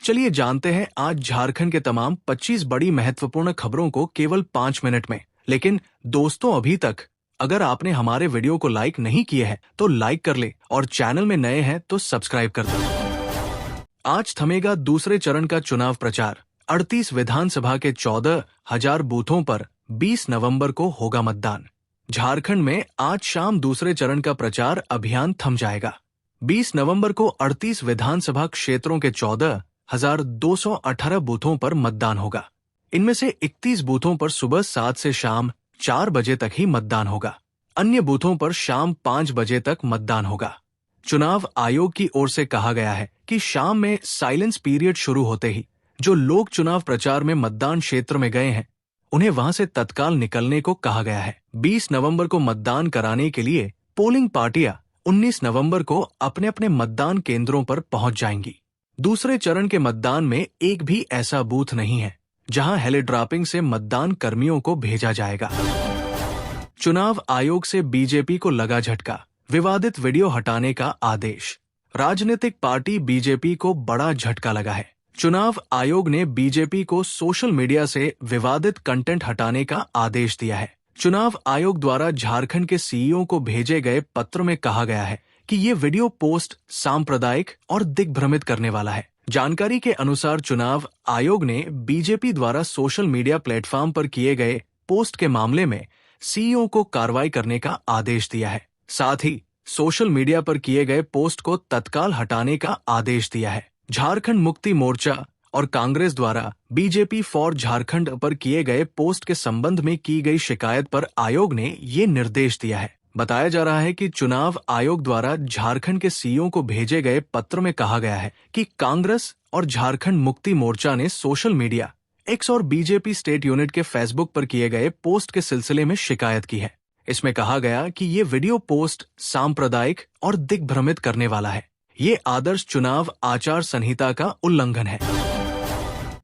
चलिए जानते हैं आज झारखंड के तमाम 25 बड़ी महत्वपूर्ण खबरों को केवल 5 मिनट में। लेकिन दोस्तों, अभी तक अगर आपने हमारे वीडियो को लाइक नहीं किए हैं तो लाइक कर ले और चैनल में नए हैं तो सब्सक्राइब कर दो। आज थमेगा दूसरे चरण का चुनाव प्रचार। 38 विधानसभा के 14,000 बूथों पर 20 नवंबर को होगा मतदान। झारखंड में आज शाम दूसरे चरण का प्रचार अभियान थम जाएगा। 20 नवंबर को 38 विधानसभा क्षेत्रों के 14,218 बूथों पर मतदान होगा। इनमें से 31 बूथों पर सुबह 7 से शाम 4 बजे तक ही मतदान होगा। अन्य बूथों पर शाम 5 बजे तक मतदान होगा। चुनाव आयोग की ओर से कहा गया है कि शाम में साइलेंस पीरियड शुरू होते ही जो लोग चुनाव प्रचार में मतदान क्षेत्र में गए हैं उन्हें वहां से तत्काल निकलने को कहा गया है। 20 नवंबर को मतदान कराने के लिए पोलिंग पार्टियां 19 नवंबर को अपने अपने मतदान केंद्रों पर पहुंच जाएंगी। दूसरे चरण के मतदान में एक भी ऐसा बूथ नहीं है जहां हेलीड्रॉपिंग से मतदान कर्मियों को भेजा जाएगा। चुनाव आयोग से बीजेपी को लगा झटका, विवादित वीडियो हटाने का आदेश। राजनीतिक पार्टी बीजेपी को बड़ा झटका लगा है। चुनाव आयोग ने बीजेपी को सोशल मीडिया से विवादित कंटेंट हटाने का आदेश दिया है। चुनाव आयोग द्वारा झारखंड के सीईओ को भेजे गए पत्र में कहा गया है कि ये वीडियो पोस्ट सांप्रदायिक और दिग्भ्रमित करने वाला है। जानकारी के अनुसार चुनाव आयोग ने बीजेपी द्वारा सोशल मीडिया प्लेटफॉर्म पर किए गए पोस्ट के मामले में सीईओ को कार्रवाई करने का आदेश दिया है। साथ ही सोशल मीडिया पर किए गए पोस्ट को तत्काल हटाने का आदेश दिया है। झारखंड मुक्ति मोर्चा और कांग्रेस द्वारा बीजेपी फॉर झारखंड पर किए गए पोस्ट के संबंध में की गई शिकायत पर आयोग ने ये निर्देश दिया है। बताया जा रहा है कि चुनाव आयोग द्वारा झारखंड के सीईओ को भेजे गए पत्र में कहा गया है कि कांग्रेस और झारखंड मुक्ति मोर्चा ने सोशल मीडिया एक्स और बीजेपी स्टेट यूनिट के फेसबुक पर किए गए पोस्ट के सिलसिले में शिकायत की है। इसमें कहा गया कि ये वीडियो पोस्ट सांप्रदायिक और दिग्भ्रमित करने वाला है। ये आदर्श चुनाव आचार संहिता का उल्लंघन है।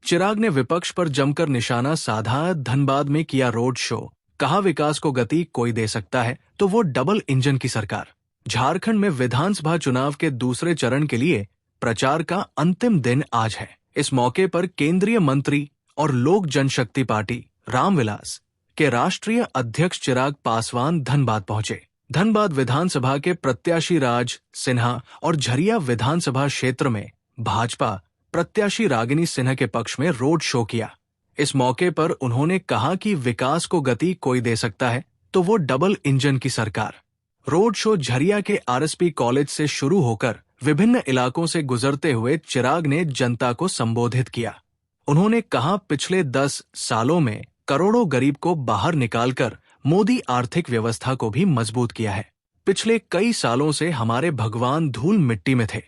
चिराग ने विपक्ष पर जमकर निशाना साधा, धनबाद में किया रोड शो। कहा विकास को गति कोई दे सकता है तो वो डबल इंजन की सरकार। झारखंड में विधानसभा चुनाव के दूसरे चरण के लिए प्रचार का अंतिम दिन आज है। इस मौके पर केंद्रीय मंत्री और लोक जनशक्ति पार्टी रामविलास के राष्ट्रीय अध्यक्ष चिराग पासवान धनबाद पहुंचे। धनबाद विधानसभा के प्रत्याशी राज सिन्हा और झरिया विधानसभा क्षेत्र में भाजपा प्रत्याशी रागिनी सिन्हा के पक्ष में रोड शो किया। इस मौके पर उन्होंने कहा कि विकास को गति कोई दे सकता है तो वो डबल इंजन की सरकार। रोड शो झरिया के आरएसपी कॉलेज से शुरू होकर विभिन्न इलाकों से गुजरते हुए चिराग ने जनता को संबोधित किया। उन्होंने कहा पिछले 10 सालों में करोड़ों गरीब को बाहर निकालकर मोदी आर्थिक व्यवस्था को भी मजबूत किया है। पिछले कई सालों से हमारे भगवान धूल मिट्टी में थे।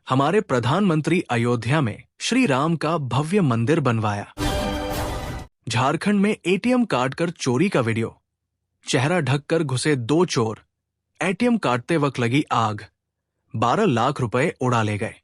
हमारे प्रधानमंत्री अयोध्या में श्री राम का भव्य मंदिर बनवाया। झारखंड में एटीएम काट कर चोरी का वीडियो। चेहरा ढककर घुसे 2 चोर, एटीएम काटते वक्त लगी आग, 12 लाख रुपए उड़ा ले गए।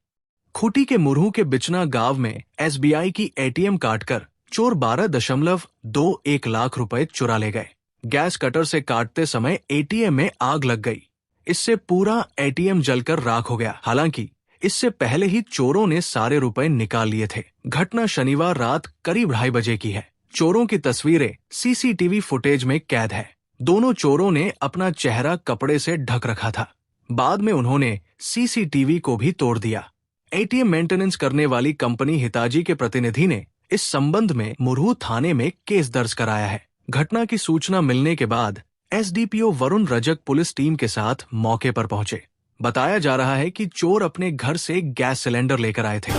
खूंटी के मुरहू के बिचना गांव में एसबीआई की एटीएम काटकर चोर 12.21 लाख रुपए चुरा ले गए। गैस कटर से काटते समय एटीएम में आग लग गई। इससे पूरा एटीएम जलकर राख हो गया। हालांकि इससे पहले ही चोरों ने सारे रुपए निकाल लिए थे। घटना शनिवार रात करीब 2:30 बजे की है। चोरों की तस्वीरें सीसीटीवी फुटेज में कैद है। दोनों चोरों ने अपना चेहरा कपड़े से ढक रखा था। बाद में उन्होंने सीसीटीवी को भी तोड़ दिया। एटीएम मेंटेनेंस करने वाली कंपनी हिताजी के प्रतिनिधि ने इस संबंध में मुरहू थाने में केस दर्ज कराया है। घटना की सूचना मिलने के बाद SDPO Varun Rajak police team के साथ मौके पर पहुंचे। बताया जा रहा है कि चोर अपने घर से गैस सिलेंडर लेकर आए थे।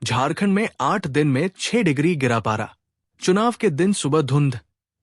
झारखंड में 8 दिन में 6 डिग्री गिरा पारा। चुनाव के दिन सुबह धुंध,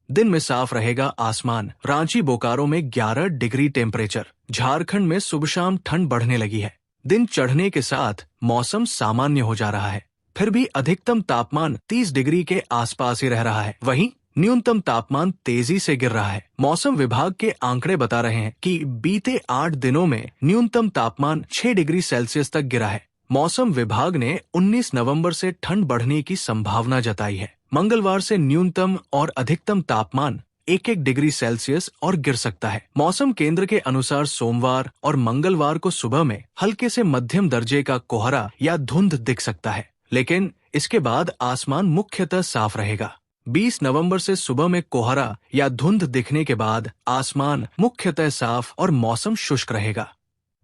दिन में साफ रहेगा आसमान। रांची बोकारो में 11 डिग्री टेम्परेचर। झारखंड में सुबह शाम ठंड बढ़ने लगी है। दिन चढ़ने के साथ मौसम सामान्य हो जा रहा है। फिर भी अधिकतम तापमान 30 डिग्री के आसपास ही रह रहा है। वहीं न्यूनतम तापमान तेजी से गिर रहा है। मौसम विभाग के आंकड़े बता रहे हैं कि बीते 8 दिनों में न्यूनतम तापमान 6 डिग्री सेल्सियस तक गिरा है। मौसम विभाग ने 19 नवंबर से ठंड बढ़ने की संभावना जताई है। मंगलवार से न्यूनतम और अधिकतम तापमान 1-1 डिग्री सेल्सियस और गिर सकता है। मौसम केंद्र के अनुसार सोमवार और मंगलवार को सुबह में हल्के से मध्यम दर्जे का कोहरा या धुंध दिख सकता है, लेकिन इसके बाद आसमान मुख्यतः साफ रहेगा। 20 नवंबर से सुबह में कोहरा या धुंध दिखने के बाद आसमान मुख्यतः साफ और मौसम शुष्क रहेगा।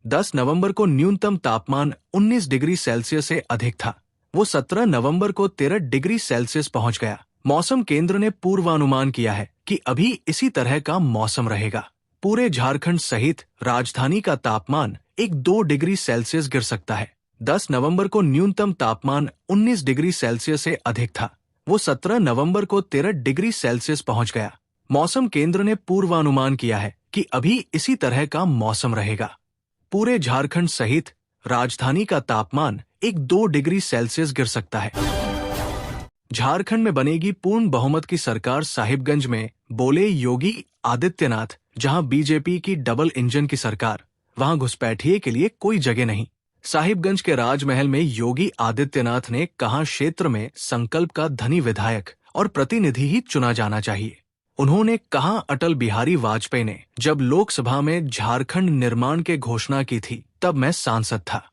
10 नवंबर को न्यूनतम तापमान 19 डिग्री सेल्सियस से अधिक था। वो 17 नवंबर को 13 डिग्री सेल्सियस पहुंच गया। मौसम केंद्र ने पूर्वानुमान किया है कि अभी इसी तरह का मौसम रहेगा। पूरे झारखंड सहित राजधानी का तापमान 1-2 डिग्री सेल्सियस गिर सकता है। 10 नवंबर को न्यूनतम तापमान 19 डिग्री सेल्सियस से अधिक था। वो 17 नवंबर को 13 डिग्री सेल्सियस पहुंच गया। मौसम केंद्र ने पूर्वानुमान किया है कि अभी इसी तरह का मौसम रहेगा। पूरे झारखंड सहित राजधानी का तापमान 1-2 डिग्री सेल्सियस गिर सकता है। झारखंड में बनेगी पूर्ण बहुमत की सरकार, साहिबगंज में बोले योगी आदित्यनाथ। जहां बीजेपी की डबल इंजन की सरकार, वहां घुसपैठिए के लिए कोई जगह नहीं। साहिबगंज के राजमहल में योगी आदित्यनाथ ने कहा, क्षेत्र में संकल्प का धनी विधायक और प्रतिनिधि ही चुना जाना चाहिए। उन्होंने कहा, अटल बिहारी वाजपेयी ने जब लोकसभा में झारखंड निर्माण के घोषणा की थी तब मैं सांसद था।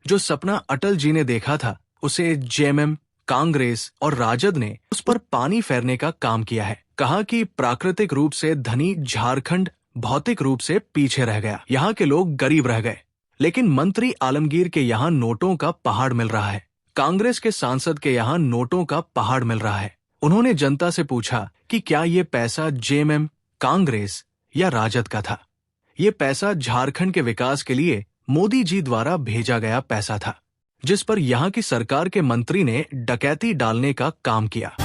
जो सपना अटल जी ने देखा था उसे जेएमएम, कांग्रेस और राजद ने उस पर पानी फेरने का काम किया है। कहा कि प्राकृतिक रूप से धनी झारखंड भौतिक रूप से पीछे रह गया। यहाँ के लोग गरीब रह गए, लेकिन मंत्री आलमगीर के यहाँ नोटों का पहाड़ मिल रहा है। कांग्रेस के सांसद के यहाँ नोटों का पहाड़ मिल रहा है। उन्होंने जनता से पूछा कि क्या ये पैसा जेएमएम, कांग्रेस या राजद का था। ये पैसा झारखंड के विकास के लिए मोदी जी द्वारा भेजा गया पैसा था, जिस पर यहाँ की सरकार के मंत्री ने डकैती डालने का काम किया।